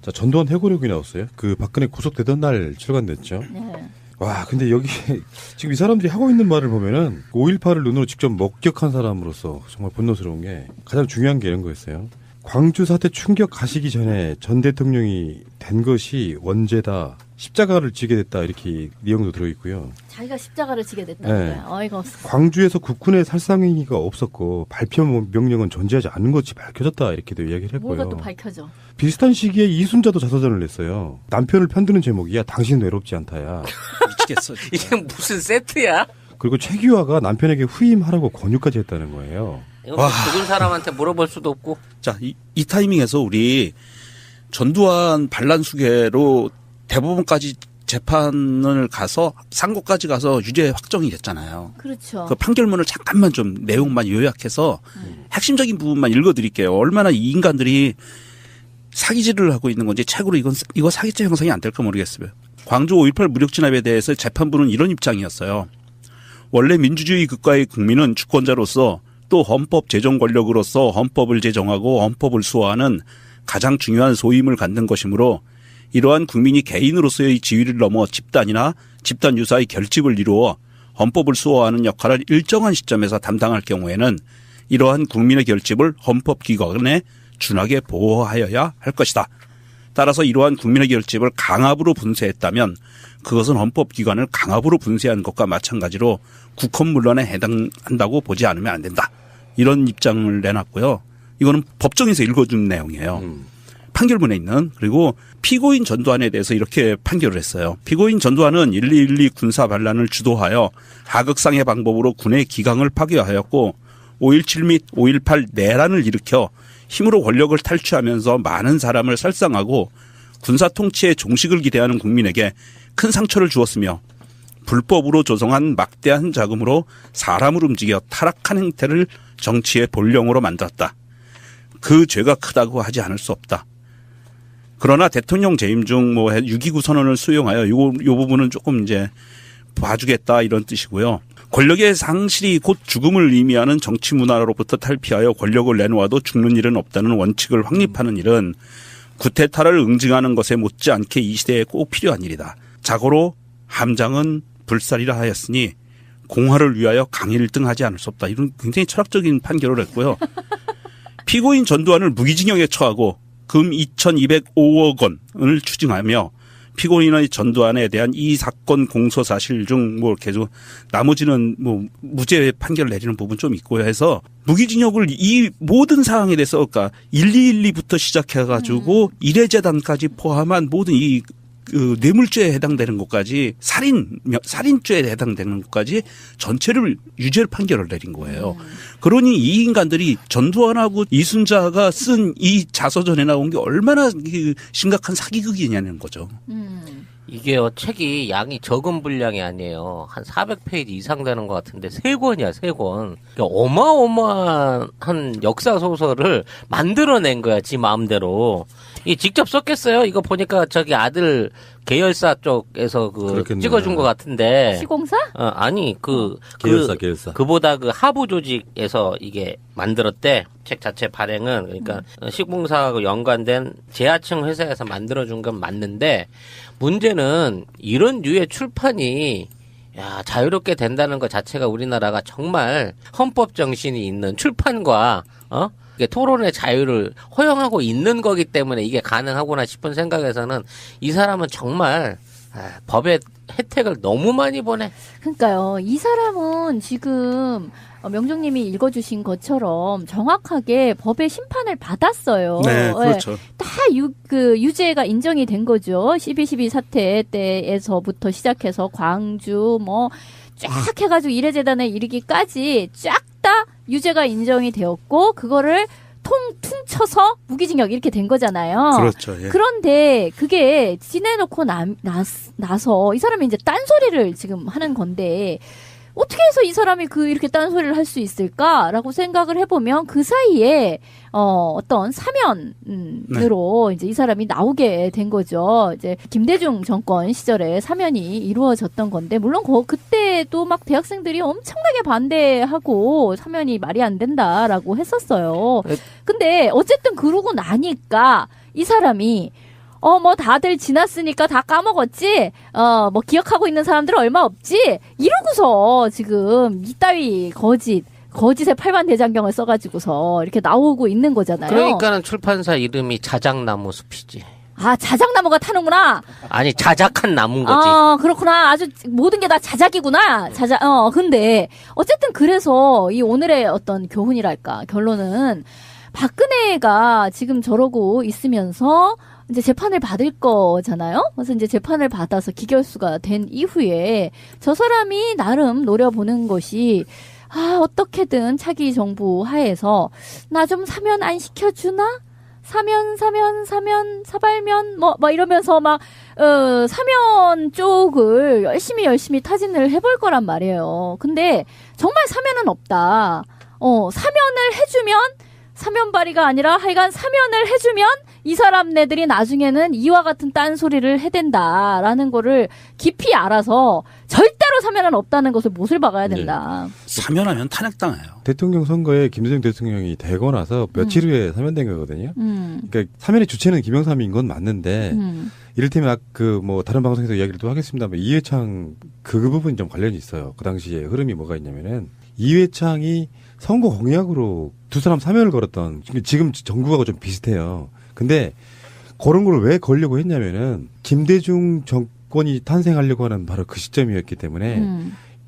자, 전두환 해고록이 나왔어요. 그 박근혜 구속되던 날 출간됐죠. 네. 와, 근데 여기 지금 이 사람들이 하고 있는 말을 보면은 5.18을 눈으로 직접 목격한 사람으로서 정말 분노스러운 게 가장 중요한 게 이런 거였어요. 광주 사태 충격 가시기 전에 전 대통령이 된 것이 원죄다. 십자가를 지게 됐다. 이렇게 내용도 들어있고요. 자기가 십자가를 지게 됐다는 네. 거야. 어이가 없어. 광주에서 국군의 살상행위가 없었고 발표 명령은 존재하지 않은 것이 밝혀졌다. 이렇게도 이야기를 했고요. 뭐가 또 밝혀져. 비슷한 시기에 이순자도 자서전을 냈어요. 남편을 편드는 제목이야. 당신 외롭지 않다야. 미치겠어. 이게 무슨 세트야? 그리고 최규하가 남편에게 후임하라고 권유까지 했다는 거예요. 이거 뭐 죽은 사람한테 물어볼 수도 없고. 자, 이 타이밍에서 우리 전두환 반란 수계로 대법원까지 재판을 가서 상고까지 가서 유죄 확정이 됐잖아요. 그렇죠. 그 판결문을 잠깐만 좀 내용만 요약해서 핵심적인 부분만 읽어드릴게요. 얼마나 이 인간들이 사기질을 하고 있는 건지 책으로 이거 사기죄 형성이 안 될까 모르겠어요. 광주 5.18 무력 진압에 대해서 재판부는 이런 입장이었어요. 원래 민주주의 국가의 국민은 주권자로서 또 헌법 제정 권력으로서 헌법을 제정하고 헌법을 수호하는 가장 중요한 소임을 갖는 것이므로 이러한 국민이 개인으로서의 지위를 넘어 집단이나 집단 유사의 결집을 이루어 헌법을 수호하는 역할을 일정한 시점에서 담당할 경우에는 이러한 국민의 결집을 헌법기관에 준하게 보호하여야 할 것이다. 따라서 이러한 국민의 결집을 강압으로 분쇄했다면 그것은 헌법기관을 강압으로 분쇄한 것과 마찬가지로 국헌문란에 해당한다고 보지 않으면 안 된다. 이런 입장을 내놨고요. 이거는 법정에서 읽어준 내용이에요. 판결문에 있는. 그리고 피고인 전두환에 대해서 이렇게 판결을 했어요. 피고인 전두환은 12.12 군사 반란을 주도하여 하극상의 방법으로 군의 기강을 파괴하였고 5.17 및 5.18 내란을 일으켜 힘으로 권력을 탈취하면서 많은 사람을 살상하고 군사 통치의 종식을 기대하는 국민에게 큰 상처를 주었으며 불법으로 조성한 막대한 자금으로 사람을 움직여 타락한 행태를 정치의 본령으로 만들었다. 그 죄가 크다고 하지 않을 수 없다. 그러나 대통령 재임 중 6.29 선언을 수용하여 요 부분은 조금 이제 봐주겠다 이런 뜻이고요. 권력의 상실이 곧 죽음을 의미하는 정치 문화로부터 탈피하여 권력을 내놓아도 죽는 일은 없다는 원칙을 확립하는 일은 구테타를 응징하는 것에 못지않게 이 시대에 꼭 필요한 일이다. 자고로 함장은 불살이라 하였으니 공화를 위하여 강일 등 하지 않을 수 없다. 이런 굉장히 철학적인 판결을 했고요. 피고인 전두환을 무기징역에 처하고 금 2,205억 원을 추징하며 피고인의 전두환에 대한 이 사건 공소 사실 중 계속 나머지는 무죄 판결을 내리는 부분 좀 있고요 해서 무기징역을 이 모든 사항에 대해서 그러니까 1212부터 시작해가지고 일해재단까지 포함한 모든 이 뇌물죄에 해당되는 것까지 살인죄에 해당되는 것까지 전체를 유죄 판결을 내린 거예요. 그러니 이 인간들이 전두환하고 이순자가 쓴 이 자서전에 나온 게 얼마나 심각한 사기극이냐는 거죠. 이게요, 책이 양이 적은 분량이 아니에요. 한 400페이지 이상 되는 것 같은데 3권이야, 3권. 그러니까 어마어마한 역사 소설을 만들어낸 거야, 지 마음대로. 이 직접 썼겠어요? 이거 보니까 저기 아들 계열사 쪽에서 그렇겠네요. 찍어준 것 같은데. 시공사? 아니, 계열사. 그보다 하부 조직에서 이게 만들었대. 책 자체 발행은. 그러니까 시공사하고 연관된 제하층 회사에서 만들어준 건 맞는데, 문제는 이런 류의 출판이 자유롭게 된다는 것 자체가 우리나라가 정말 헌법 정신이 있는 출판과 이게 토론의 자유를 허용하고 있는 거기 때문에 이게 가능하구나 싶은 생각에서는 이 사람은 정말 법의 혜택을 너무 많이 보내. 그러니까요. 이 사람은 지금 명종님이 읽어주신 것처럼 정확하게 법의 심판을 받았어요. 네, 그렇죠. 다 유죄가 인정이 된 거죠. 12.12 사태 때에서부터 시작해서 광주 쫙 해가지고 이래재단에 이르기까지 쫙 다 유죄가 인정이 되었고 그거를 퉁쳐서 무기징역 이렇게 된 거잖아요. 그렇죠. 예. 그런데 그게 지내놓고 나서 이 사람이 이제 딴소리를 지금 하는 건데 어떻게 해서 이 사람이 이렇게 딴소리를 할 수 있을까라고 생각을 해보면 그 사이에 어떤 사면으로 이제 이 사람이 나오게 된 거죠. 이제 김대중 정권 시절에 사면이 이루어졌던 건데 물론 그때도 막 대학생들이 엄청나게 반대하고 사면이 말이 안 된다라고 했었어요. 근데 어쨌든 그러고 나니까 이 사람이 뭐 다들 지났으니까 다 까먹었지. 뭐 기억하고 있는 사람들은 얼마 없지. 이러고서 지금 이따위 거짓의 팔반대장경을 써가지고서 이렇게 나오고 있는 거잖아요. 그러니까는 출판사 이름이 자작나무 숲이지. 아, 자작나무가 타는구나. 아니 자작한 나무인 거지. 그렇구나. 아주 모든 게 다 자작이구나. 근데 어쨌든 그래서 이 오늘의 어떤 교훈이랄까 결론은 박근혜가 지금 저러고 있으면서 이제 재판을 받을 거잖아요. 그래서 이제 재판을 받아서 기결수가 된 이후에 저 사람이 나름 노려보는 것이 어떻게든 차기 정부 하에서 나 좀 사면 안 시켜주나? 사발면, 이러면서 사면 쪽을 열심히 타진을 해볼 거란 말이에요. 근데 정말 사면은 없다. 사면을 해주면, 사면발이가 아니라 하여간 사면을 해주면 이 사람네들이 나중에는 이와 같은 딴소리를 해댄다라는 거를 깊이 알아서 절대로 사면은 없다는 것을 못을 박아야 된다. 사면하면 탄핵당해요. 대통령 선거에 김대중 대통령이 되고 나서 며칠 후에 사면된 거거든요. 그러니까 사면의 주체는 김영삼인 건 맞는데 이를테면 다른 방송에서 이야기를 또 하겠습니다만 이회창 그 부분이 좀 관련이 있어요. 그 당시에 흐름이 뭐가 있냐면은 이회창이 선거 공약으로 두 사람 사면을 걸었던 지금 정부하고 좀 비슷해요. 근데 그런 걸 왜 걸려고 했냐면은 김대중 정권이 탄생하려고 하는 바로 그 시점이었기 때문에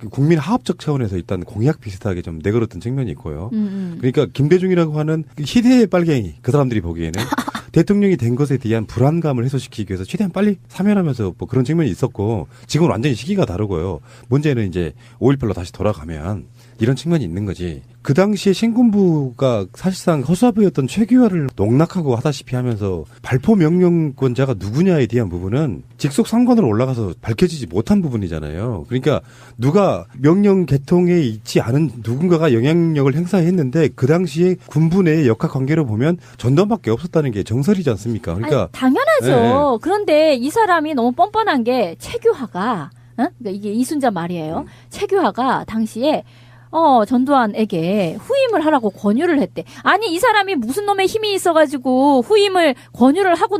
국민 화합적 차원에서 일단 공약 비슷하게 좀 내걸었던 측면이 있고요. 그러니까 김대중이라고 하는 희대의 빨갱이 그 사람들이 보기에는 대통령이 된 것에 대한 불안감을 해소시키기 위해서 최대한 빨리 사면하면서 뭐 그런 측면이 있었고 지금은 완전히 시기가 다르고요. 문제는 이제 5.18로 다시 돌아가면 이런 측면이 있는 거지. 그 당시에 신군부가 사실상 허수아비였던 최규하를 농락하고 하다시피 하면서 발포 명령권자가 누구냐에 대한 부분은 직속 상관으로 올라가서 밝혀지지 못한 부분이잖아요. 그러니까 누가 명령 개통에 있지 않은 누군가가 영향력을 행사했는데 그 당시에 군부 내의 역학관계로 보면 전두환밖에 없었다는 게 정설이지 않습니까? 그러니까 당연하죠. 네. 그런데 이 사람이 너무 뻔뻔한 게 최규하가 그러니까 이게 이순자 말이에요. 최규하가 당시에 전두환에게 후임을 하라고 권유를 했대. 아니, 이 사람이 무슨 놈의 힘이 있어가지고 후임을 권유를 하고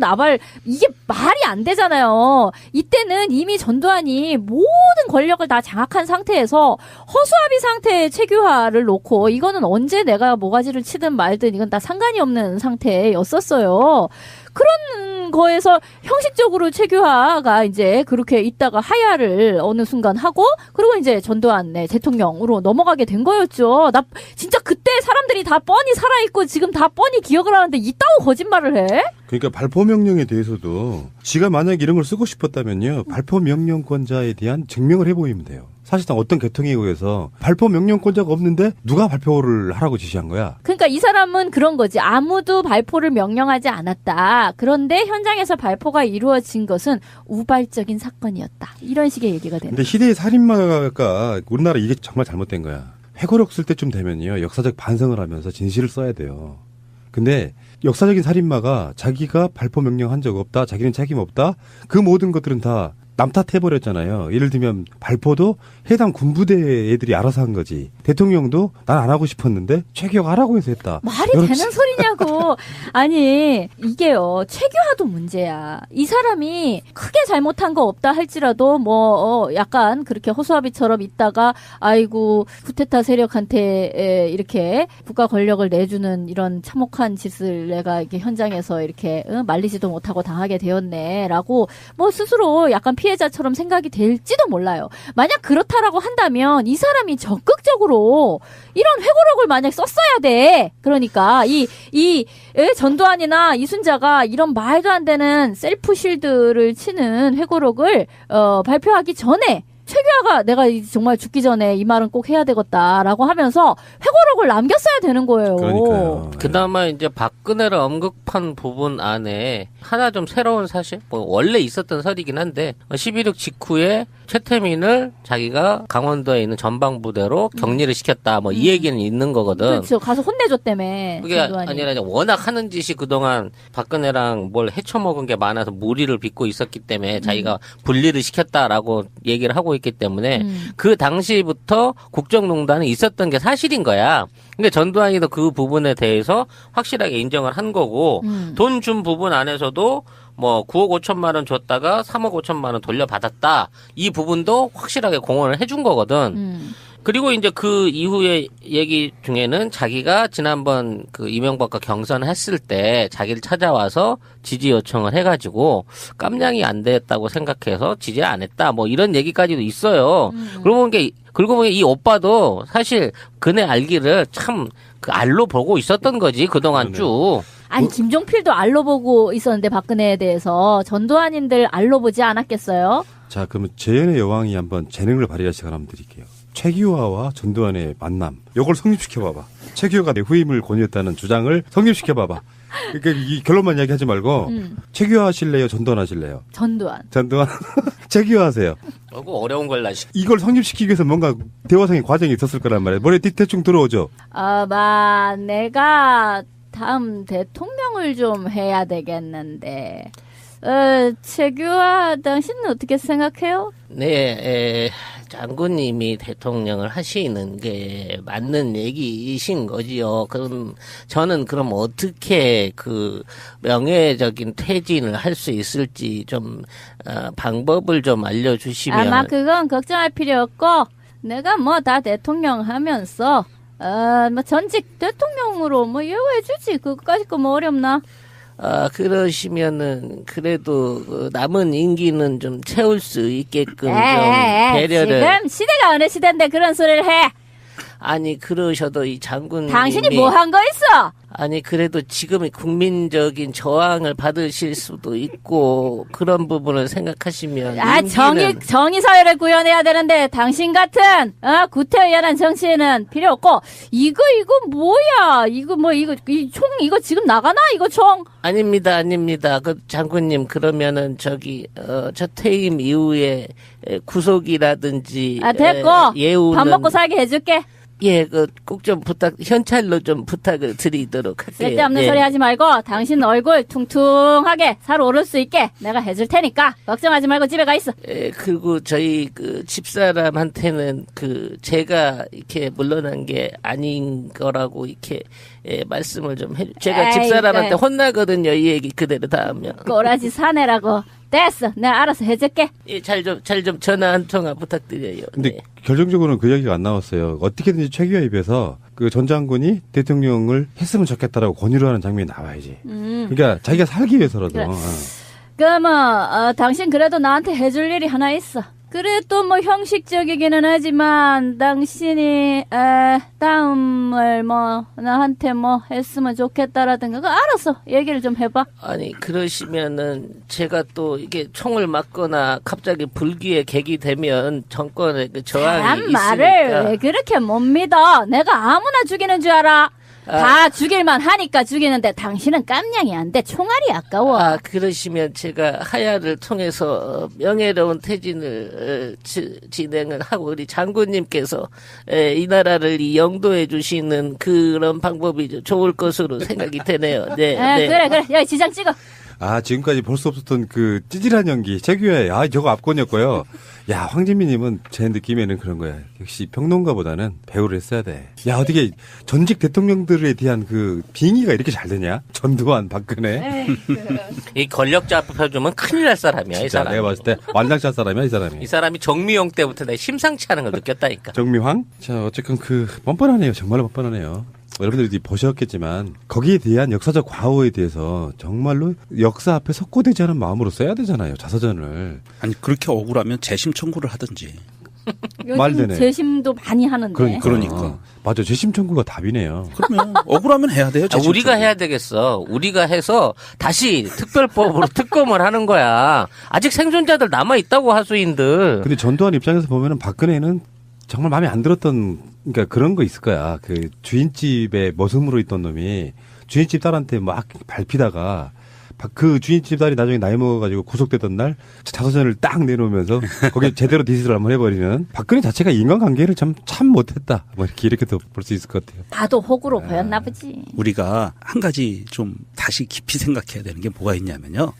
이게 말이 안 되잖아요. 이때는 이미 전두환이 모든 권력을 다 장악한 상태에서 허수아비 상태의 최규하를 놓고 이거는 언제 내가 모가지를 치든 말든 이건 다 상관이 없는 상태였었어요. 그런 거에서 형식적으로 최규하가 이제 그렇게 있다가 하야를 어느 순간 하고 그리고 이제 전두환 대통령으로 넘어가게 된 거였죠. 나 진짜 그때 사람들이 다 뻔히 살아있고 지금 다 뻔히 기억을 하는데 이따고 거짓말을 해? 그러니까 발포 명령에 대해서도 지가 만약 이런 걸 쓰고 싶었다면요. 발포 명령권자에 대한 증명을 해보이면 돼요. 사실상 어떤 개통에 의해서 발포 명령권자가 없는데 누가 발표를 하라고 지시한 거야? 그러니까 이 사람은 그런 거지. 아무도 발포를 명령하지 않았다. 그런데 현장에서 발포가 이루어진 것은 우발적인 사건이었다. 이런 식의 얘기가 되는 근데 희대의 살인마가 우리나라 이게 정말 잘못된 거야. 회고록 쓸 때쯤 되면요. 역사적 반성을 하면서 진실을 써야 돼요. 근데 역사적인 살인마가 자기가 발포 명령한 적 없다. 자기는 책임 없다. 그 모든 것들은 다 남 탓해버렸잖아요. 예를 들면 발포도 해당 군부대 애들이 알아서 한 거지. 대통령도 난 안 하고 싶었는데 최규하가 하라고 해서 했다. 말이 되는 소리냐고. 아니 이게요. 최규하도 문제야. 이 사람이 크게 잘못한 거 없다 할지라도 약간 그렇게 허수아비처럼 있다가 아이고 쿠데타 세력한테 이렇게 국가 권력을 내주는 이런 참혹한 짓을 내가 이렇게 현장에서 이렇게 말리지도 못하고 당하게 되었네라고 스스로 약간 피해자처럼 생각이 될지도 몰라요. 만약 그렇다라고 한다면 이 사람이 적극적으로 이런 회고록을 만약 썼어야 돼. 그러니까 이 전두환이나 이순자가 이런 말도 안 되는 셀프 실드를 치는 회고록을 발표하기 전에 최규하가 내가 정말 죽기 전에 이 말은 꼭 해야 되겠다라고 하면서 회고록을 남겼어야 되는 거예요. 그러니까요. 그나마 이제 박근혜를 언급한 부분 안에 하나 좀 새로운 사실, 원래 있었던 설이긴 한데 11.6 직후에 최태민을 자기가 강원도에 있는 전방부대로 격리를 시켰다. 이 얘기는 있는 거거든. 그렇죠. 가서 혼내줬다며. 그게 전두환이. 아니라 워낙 하는 짓이 그동안 박근혜랑 뭘 헤쳐먹은 게 많아서 무리를 빚고 있었기 때문에 자기가 분리를 시켰다라고 얘기를 하고 있기 때문에 그 당시부터 국정농단이 있었던 게 사실인 거야. 근데 전두환이도 그 부분에 대해서 확실하게 인정을 한 거고 돈 준 부분 안에서도 뭐 9억 5천만 원 줬다가 3억 5천만 원 돌려받았다. 이 부분도 확실하게 공언을 해준 거거든. 그리고 이제 그 이후에 얘기 중에는 자기가 지난번 그 이명박과 경선했을 때 자기를 찾아와서 지지 요청을 해가지고 깜냥이 안 됐다고 생각해서 지지 안 했다. 뭐 이런 얘기까지도 있어요. 그러고 보니 이 오빠도 사실 그네 알기를 참 그 알로 보고 있었던 거지 그동안 쭉. 아니 김종필도 알로 보고 있었는데 박근혜에 대해서 전두환인들 알로 보지 않았겠어요? 자, 그러면 재연의 여왕이 한번 재능을 발휘할 시간 한번 드릴게요. 최규하와 전두환의 만남. 요걸 성립시켜봐봐. 최규하가 내 후임을 권유했다는 주장을 성립시켜봐봐. 그러니까 이 결론만 이야기하지 말고 최규하 하실래요? 전두환 하실래요? 전두환. 최규하 하세요. 그거 어려운 걸 나. 이걸 성립시키기 위해서 뭔가 대화상의 과정이 있었을 거란 말이에요. 머리에 대충 들어오죠. 내가 다음 대통령을 좀 해야 되겠는데. 최규하 당신은 어떻게 생각해요? 네, 장군님이 대통령을 하시는 게 맞는 얘기이신 거지요. 그럼 저는 그럼 어떻게 그 명예적인 퇴진을 할 수 있을지 좀 방법을 좀 알려주시면. 아마 그건 걱정할 필요 없고 내가 뭐 다 대통령 하면서 뭐 전직 대통령으로 뭐 예우해주지. 그거까지 거 뭐 어렵나? 그러시면은 그래도 그 남은 임기는 좀 채울 수 있게끔 좀 배려를. 지금 시대가 어느 시대인데 그런 소리를 해. 아니 그러셔도 이 장군님이 당신이 뭐 한 거 있어? 아니 그래도 지금의 국민적인 저항을 받으실 수도 있고 그런 부분을 생각하시면 정의 사회를 구현해야 되는데 당신 같은 구태의연한 정치인은 필요 없고 이거 뭐야? 이거 이 총 이거 지금 나가나? 이거 총? 아닙니다. 그 장군님 그러면은 저 퇴임 이후에 구속이라든지 됐고 예우는 밥 먹고 살게 해줄게. 예, 꼭 좀 현찰로 좀 부탁을 드리도록 할게요. 쓸데없는 소리 하지 말고 당신 얼굴 퉁퉁하게 살 오를 수 있게 내가 해줄 테니까 걱정하지 말고 집에 가 있어. 그리고 저희 그 집사람한테는 제가 이렇게 물러난 게 아닌 거라고 이렇게 말씀을 좀 제가 집사람한테 혼나거든요. 이 얘기 그대로 다 하면. 꼬라지 사내라고. 됐어. 내가 알아서 해줄게. 예, 잘 좀 전화 한 통화 부탁드려요. 근데 결정적으로는 그 이야기가 안 나왔어요. 어떻게든지 최규하 입에서 그 전 장군이 대통령을 했으면 좋겠다라고 권유를 하는 장면이 나와야지. 그러니까 자기가 살기 위해서라도. 그래. 당신 그래도 나한테 해줄 일이 하나 있어. 그래 또 뭐 형식적이기는 하지만 당신이 다음을 뭐 나한테 뭐 했으면 좋겠다라든가 그거 알아서 얘기를 좀 해봐. 아니 그러시면은 제가 또 이게 총을 맞거나 갑자기 불기에 객이 되면 정권의 그 저항이 있으니까. 말을 왜 그렇게 못 믿어? 내가 아무나 죽이는 줄 알아? 다 죽일만 하니까 죽이는데 당신은 깜냥이 안 돼. 총알이 아까워. 그러시면 제가 하야를 통해서 명예로운 퇴진을 진행을 하고 우리 장군님께서 이 나라를 영도해 주시는 그런 방법이 좋을 것으로 생각이 되네요. 네. 그래. 여기 지장 찍어. 지금까지 볼 수 없었던 그 찌질한 연기. 최규하의 저거 압권이었고요. 야, 황진미님은 제 느낌에는 그런 거야. 역시 평론가보다는 배우를 했어야 돼. 야, 어떻게 전직 대통령들에 대한 그 빙의가 이렇게 잘 되냐? 전두환, 박근혜. 이 권력자 앞에 펴주면 큰일 날 사람이야. 진짜 이 사람. 내가 봤을 때 완장샷 사람이야, 이 사람이. 이 사람이 정미용 때부터 내가 심상치 않은 걸 느꼈다니까. 정미황? 자, 어쨌건 뻔뻔하네요. 정말로 뻔뻔하네요. 여러분들이 보셨겠지만 거기에 대한 역사적 과오에 대해서 정말로 역사 앞에 석고되지 않은 마음으로 써야 되잖아요. 자서전을. 아니 그렇게 억울하면 재심 청구를 하든지. 요즘 재심도 많이 하는데. 그러니까. 맞아. 재심 청구가 답이네요. 그러면 억울하면 해야 돼요. 재심 우리가 청구. 해야 되겠어. 우리가 해서 다시 특별법으로 특검을 하는 거야. 아직 생존자들 남아있다고 하수인들. 근데 전두환 입장에서 보면은 박근혜는 정말 마음에 안 들었던 그러니까 그런 거 있을 거야. 그 주인집에 머슴으로 있던 놈이 주인집 딸한테 막 밟히다가 그 주인집 딸이 나중에 나이 먹어가지고 구속되던 날 자서전을 딱 내놓으면서 거기에 제대로 디스를 한번 해버리는 박근혜 자체가 인간관계를 참 못했다. 뭐 이렇게도 볼 수 있을 것 같아요. 나도 호구로 보였나 보지. 우리가 한 가지 좀 다시 깊이 생각해야 되는 게 뭐가 있냐면요.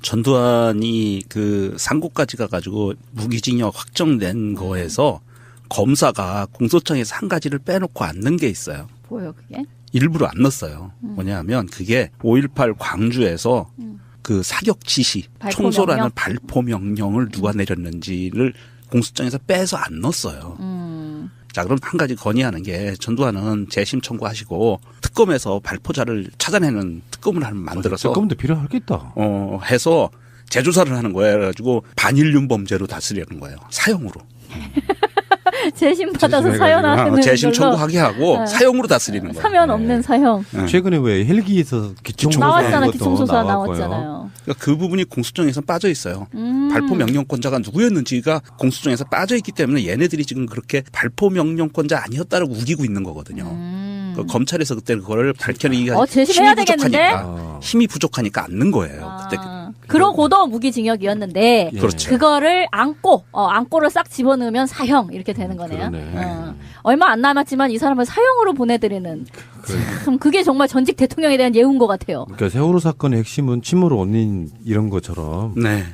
전두환이 그 상고까지 가가지고 무기징역 확정된 거에서 검사가 공소장에서 한 가지를 빼놓고 안 넣은 게 있어요. 뭐요 그게? 일부러 안 넣었어요. 뭐냐면 그게 5.18 광주에서 그 그 사격 지시, 발포 총소라는 명령? 발포 명령을 누가 내렸는지를 공소장에서 빼서 안 넣었어요. 자, 그럼 한 가지 건의하는 게 전두환은 재심 청구하시고 특검에서 발포자를 찾아내는 특검을 만들어서 특검도 필요하겠다. 해서 재조사를 하는 거예요. 그래가지고 반일륜 범죄로 다스리는 거예요. 사형으로. 재심 받아서 재심해가지고. 사연하는 재심 걸로 청구하게 하고 네. 사형으로 다스리는 거예요. 사면 없는 사형 최근에 왜 헬기에서 기총소사 나왔잖아. 것도 기총소사 나왔고요. 나왔잖아요. 그러니까 그 부분이 공소장에서 빠져 있어요. 발포 명령권자가 누구였는지가 공소장에서 빠져 있기 때문에 얘네들이 지금 그렇게 발포 명령권자 아니었다라고 우기고 있는 거거든요. 그 검찰에서 그때 그거를 밝혀내기가 재심해야 되겠는데? 힘이 부족하니까 안 넣은 거예요. 그때 그러고도 무기징역이었는데 그렇죠. 그거를 안고를 싹 집어넣으면 사형 이렇게 되는 거네요. 그러네. 얼마 안 남았지만 이 사람을 사형으로 보내드리는 참 그게 정말 전직 대통령에 대한 예우인 것 같아요. 그러니까 세월호 사건의 핵심은 침몰 원인 이런 것처럼 네.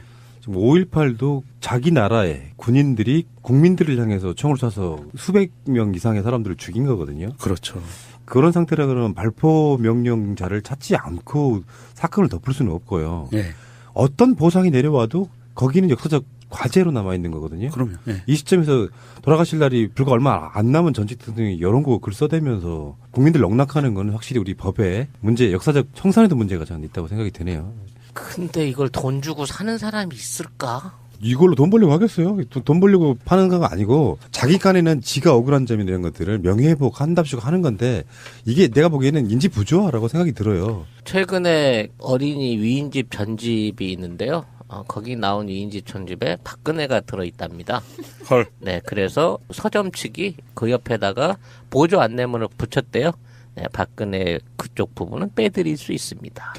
지금 5.18도 자기 나라의 군인들이 국민들을 향해서 총을 쏴서 수백 명 이상의 사람들을 죽인 거거든요. 그렇죠. 그런 상태라 그러면 발포 명령자를 찾지 않고 사건을 덮을 수는 없고요. 예. 어떤 보상이 내려와도 거기는 역사적 과제로 남아 있는 거거든요. 그럼요. 예. 이 시점에서 돌아가실 날이 불과 얼마 안 남은 전직 대통령이 이런 거 글 써대면서 국민들 농락하는 건 확실히 우리 법에 문제, 역사적 청산에도 문제가 저는 있다고 생각이 드네요. 근데 이걸 돈 주고 사는 사람이 있을까? 이걸로 돈 벌려고 하겠어요? 돈 벌려고 파는 건 아니고 자기 간에는 지가 억울한 점이나 이런 것들을 명예회복 한답시고 하는 건데 이게 내가 보기에는 인지 부조화라고 생각이 들어요. 최근에 어린이 위인집 전집이 있는데요. 거기 나온 위인집 전집에 박근혜가 들어있답니다. 헐. 네, 그래서 서점 측이 그 옆에다가 보조 안내문을 붙였대요. 네, 박근혜 그쪽 부분은 빼드릴 수 있습니다.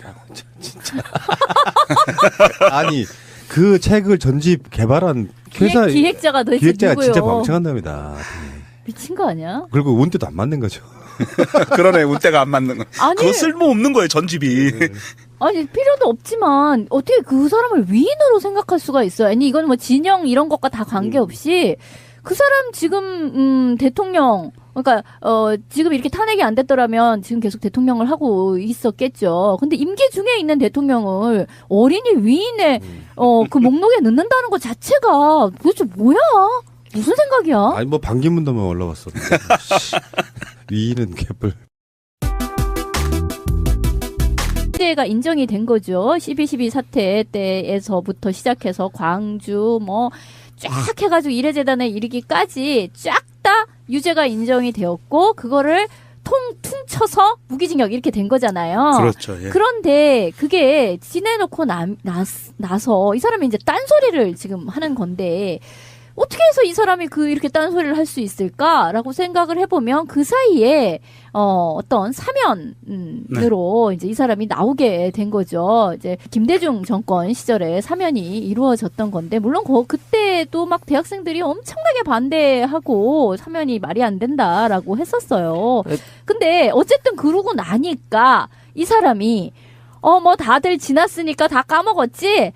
아니 그 책을 전집 개발한 회사 기획자가 도대체 기획자가 누구요? 진짜 멍청한답니다. 미친 거 아니야? 그리고 운때도 안 맞는 거죠. 그러네. 운때가 안 맞는 거. 아니. 그거 쓸모없는 거예요. 전집이. 아니 필요도 없지만 어떻게 그 사람을 위인으로 생각할 수가 있어요? 아니 이건 뭐 진영 이런 것과 다 관계없이 그 사람 지금 대통령 그러니까 지금 이렇게 탄핵이 안 됐더라면 지금 계속 대통령을 하고 있었겠죠. 근데 임기 중에 있는 대통령을 어린이 위인의 그 목록에 넣는다는 것 자체가 도대체 뭐야? 무슨 생각이야? 아니 뭐 반기문도만 올라왔어. 위는 개뿔. 문제가 인정이 된 거죠. 12.12 사태 때에서부터 시작해서 광주 뭐 쫙 해가지고 이래재단에 이르기까지 쫙 다 유죄가 인정이 되었고 그거를 퉁쳐서 무기징역 이렇게 된 거잖아요. 그렇죠. 예. 그런데 그게 지내놓고 나서 이 사람이 이제 딴소리를 지금 하는 건데 어떻게 해서 이 사람이 이렇게 딴소리를 할 수 있을까라고 생각을 해보면 그 사이에 어떤 사면으로 이제 이 사람이 나오게 된 거죠. 이제 김대중 정권 시절에 사면이 이루어졌던 건데 물론 그때도 막 대학생들이 엄청나게 반대하고 사면이 말이 안 된다라고 했었어요. 근데 어쨌든 그러고 나니까 이 사람이 뭐 다들 지났으니까 다 까먹었지?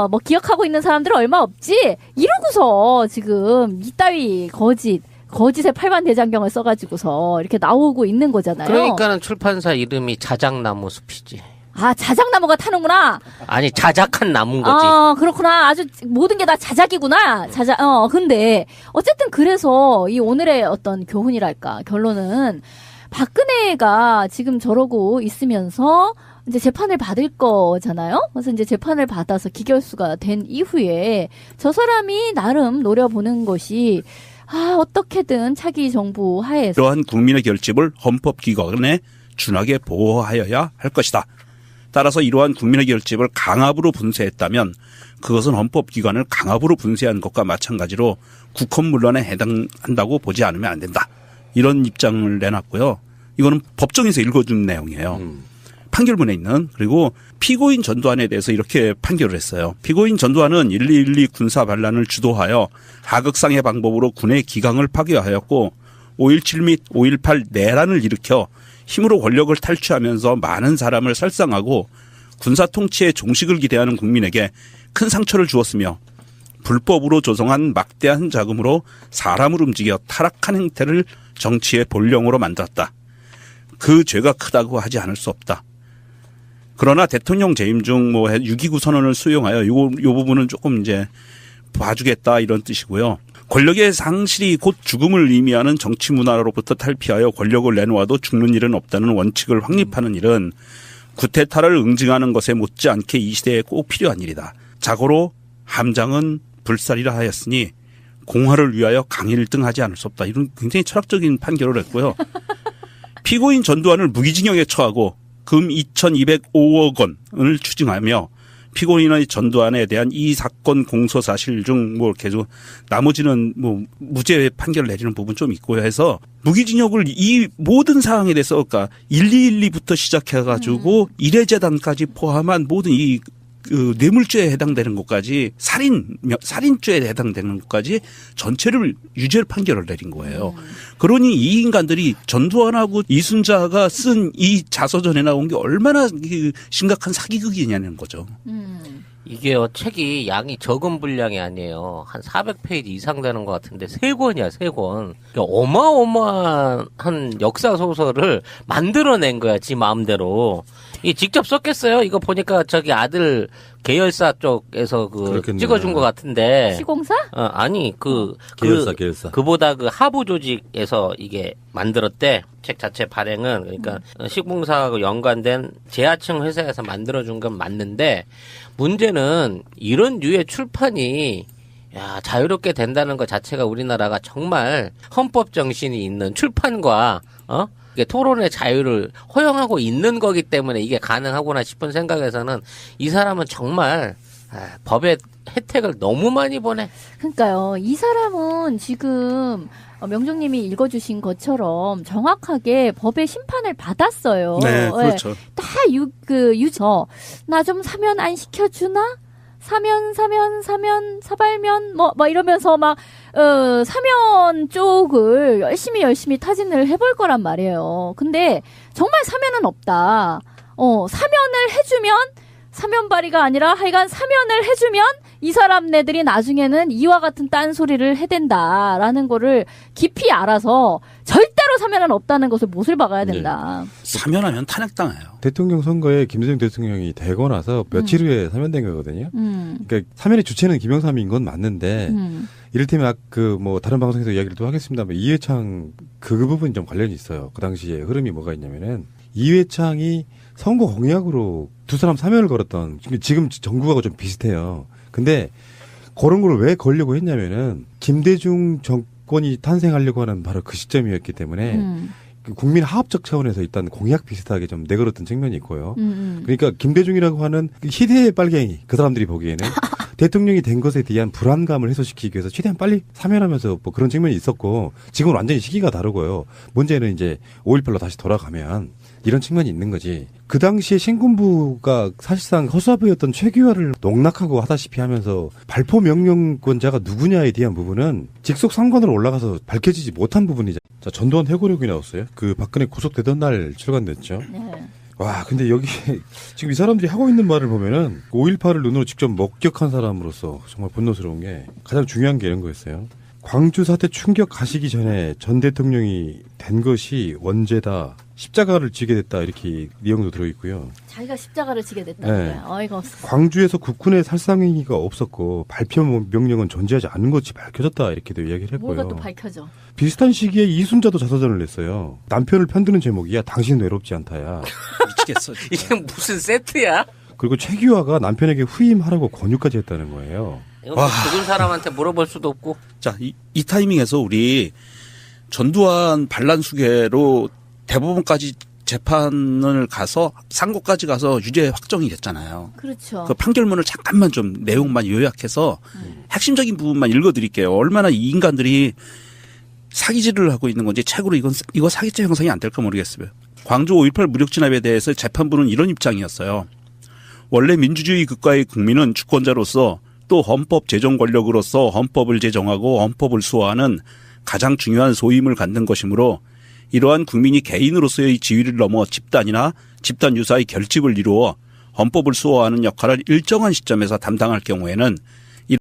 뭐 기억하고 있는 사람들은 얼마 없지? 이러고서 지금 이따위 거짓의 팔반대장경을 써가지고서 이렇게 나오고 있는 거잖아요. 그러니까는 출판사 이름이 자작나무 숲이지. 아, 자작나무가 타는구나. 아니, 자작한 나무인 거지. 그렇구나. 아주 모든 게 다 자작이구나. 근데 어쨌든 그래서 이 오늘의 어떤 교훈이랄까 결론은 박근혜가 지금 저러고 있으면서 이제 재판을 받을 거잖아요. 그래서 이제 재판을 받아서 기결수가 된 이후에 저 사람이 나름 노려보는 것이 어떻게든 차기 정부 하에서 이러한 국민의 결집을 헌법기관에 준하게 보호하여야 할 것이다. 따라서 이러한 국민의 결집을 강압으로 분쇄했다면 그것은 헌법기관을 강압으로 분쇄한 것과 마찬가지로 국헌문란에 해당한다고 보지 않으면 안 된다. 이런 입장을 내놨고요. 이거는 법정에서 읽어준 내용이에요. 판결문에 있는. 그리고 피고인 전두환에 대해서 이렇게 판결을 했어요. 피고인 전두환은 12.12 군사 반란을 주도하여 하극상의 방법으로 군의 기강을 파괴하였고 5.17 및 5.18 내란을 일으켜 힘으로 권력을 탈취하면서 많은 사람을 살상하고 군사 통치의 종식을 기대하는 국민에게 큰 상처를 주었으며 불법으로 조성한 막대한 자금으로 사람을 움직여 타락한 행태를 정치의 본령으로 만들었다. 그 죄가 크다고 하지 않을 수 없다. 그러나 대통령 재임 중 뭐 6.29 선언을 수용하여 요 부분은 조금 이제 봐주겠다 이런 뜻이고요. 권력의 상실이 곧 죽음을 의미하는 정치 문화로부터 탈피하여 권력을 내놓아도 죽는 일은 없다는 원칙을 확립하는 일은 구테타를 응징하는 것에 못지않게 이 시대에 꼭 필요한 일이다. 자고로 함장은 불살이라 하였으니 공화를 위하여 강일 등 하지 않을 수 없다. 이런 굉장히 철학적인 판결을 했고요. 피고인 전두환을 무기징역에 처하고 금 2,205억 원을 추징하며 피고인의 전두환에 대한 이 사건 공소 사실 중 뭐 계속 나머지는 뭐 무죄 판결을 내리는 부분 좀 있고요 해서 무기징역을 이 모든 사항에 대해서 그러니까 1212부터 시작해가지고 일해재단까지 포함한 모든 이 그 뇌물죄에 해당되는 것까지 살인죄에 해당되는 것까지 전체를 유죄 판결을 내린 거예요. 그러니 이 인간들이 전두환하고 이순자가 쓴 이 자서전에 나온 게 얼마나 심각한 사기극이냐는 거죠. 이게요, 책이 양이 적은 분량이 아니에요. 한 400페이지 이상 되는 것 같은데, 3권이야, 3권. 그러니까 어마어마한 역사소설을 만들어낸 거야, 지 마음대로. 이 직접 썼겠어요? 이거 보니까 저기 아들 계열사 쪽에서 그렇겠네요. 찍어준 것 같은데. 시공사? 아니, 계열사. 그보다 그 하부 조직에서 이게 만들었대. 책 자체 발행은. 그러니까 시공사하고 연관된 재하청 회사에서 만들어준 건 맞는데, 문제는 이런 류의 출판이 자유롭게 된다는 것 자체가 우리나라가 정말 헌법 정신이 있는 출판과 이게 토론의 자유를 허용하고 있는 거기 때문에 이게 가능하구나 싶은 생각에서는 이 사람은 정말 법의 혜택을 너무 많이 보내. 그러니까요. 이 사람은 지금 명종님이 읽어주신 것처럼 정확하게 법의 심판을 받았어요. 네, 그렇죠. 다 유저 나 좀 사면 안 시켜주나? 사면 사발면 뭐 이러면서 막 사면 쪽을 열심히 타진을 해볼 거란 말이에요. 근데 정말 사면은 없다. 사면을 해주면 사면발이가 아니라 하여간 사면을 해주면 이 사람네들이 나중에는 이와 같은 딴소리를 해댄다라는 거를 깊이 알아서 절대로 사면은 없다는 것을 못을 박아야 된다. 사면하면 탄핵당해요. 대통령 선거에 김대중 대통령이 되고 나서 며칠 후에 사면된 거거든요. 그러니까 사면의 주체는 김영삼인 건 맞는데 이를테면 뭐 다른 방송에서 이야기를 또 하겠습니다만 이회창 그 부분이 좀 관련이 있어요. 그 당시에 흐름이 뭐가 있냐면은 이회창이 선거 공약으로 두 사람 사면을 걸었던 지금 정국하고 좀 비슷해요. 근데 그런 걸 왜 걸려고 했냐면은 김대중 정권이 탄생하려고 하는 바로 그 시점이었기 때문에 국민 하합적 차원에서 일단 공약 비슷하게 좀 내걸었던 측면이 있고요. 그러니까 김대중이라고 하는 희대의 빨갱이 그 사람들이 보기에는 대통령이 된 것에 대한 불안감을 해소시키기 위해서 최대한 빨리 사면하면서 뭐 그런 측면이 있었고 지금은 완전히 시기가 다르고요. 문제는 이제 5.18로 다시 돌아가면 이런 측면이 있는 거지. 그 당시에 신군부가 사실상 허수아비였던 최규하를 농락하고 하다시피 하면서 발포 명령권자가 누구냐에 대한 부분은 직속 상관으로 올라가서 밝혀지지 못한 부분이죠. 자, 전두환 회고록이 나왔어요. 그 박근혜 구속되던 날 출간됐죠. 네. 와, 근데 여기 지금 이 사람들이 하고 있는 말을 보면은 5.18을 눈으로 직접 목격한 사람으로서 정말 분노스러운 게 가장 중요한 게 이런 거였어요. 광주 사태 충격 가시기 전에 전 대통령이 된 것이 원죄다. 십자가를 지게 됐다. 이렇게 내용도 들어있고요. 자기가 십자가를 지게 됐다는 네. 거야. 어이가 없어. 광주에서 국군의 살상행위가 없었고 발표 명령은 존재하지 않은 것이 밝혀졌다. 이렇게도 이야기를 했고요. 뭐가 또 밝혀져. 비슷한 시기에 이순자도 자서전을 냈어요. 남편을 편드는 제목이야. 당신 외롭지 않다야. 미치겠어. 이게 무슨 세트야? 그리고 최규하가 남편에게 후임하라고 권유까지 했다는 거예요. 이거 뭐 죽은 사람한테 물어볼 수도 없고. 자, 이 타이밍에서 우리 전두환 반란 수계로 대법원까지 재판을 가서 상고까지 가서 유죄 확정이 됐잖아요. 그렇죠. 그 판결문을 잠깐만 좀 내용만 요약해서 핵심적인 부분만 읽어드릴게요. 얼마나 이 인간들이 사기질을 하고 있는 건지 책으로 이거 사기죄 형성이 안 될까 모르겠어요. 광주 5.18 무력 진압에 대해서 재판부는 이런 입장이었어요. 원래 민주주의 국가의 국민은 주권자로서 또 헌법 제정 권력으로서 헌법을 제정하고 헌법을 수호하는 가장 중요한 소임을 갖는 것이므로 이러한 국민이 개인으로서의 지위를 넘어 집단이나 집단 유사의 결집을 이루어 헌법을 수호하는 역할을 일정한 시점에서 담당할 경우에는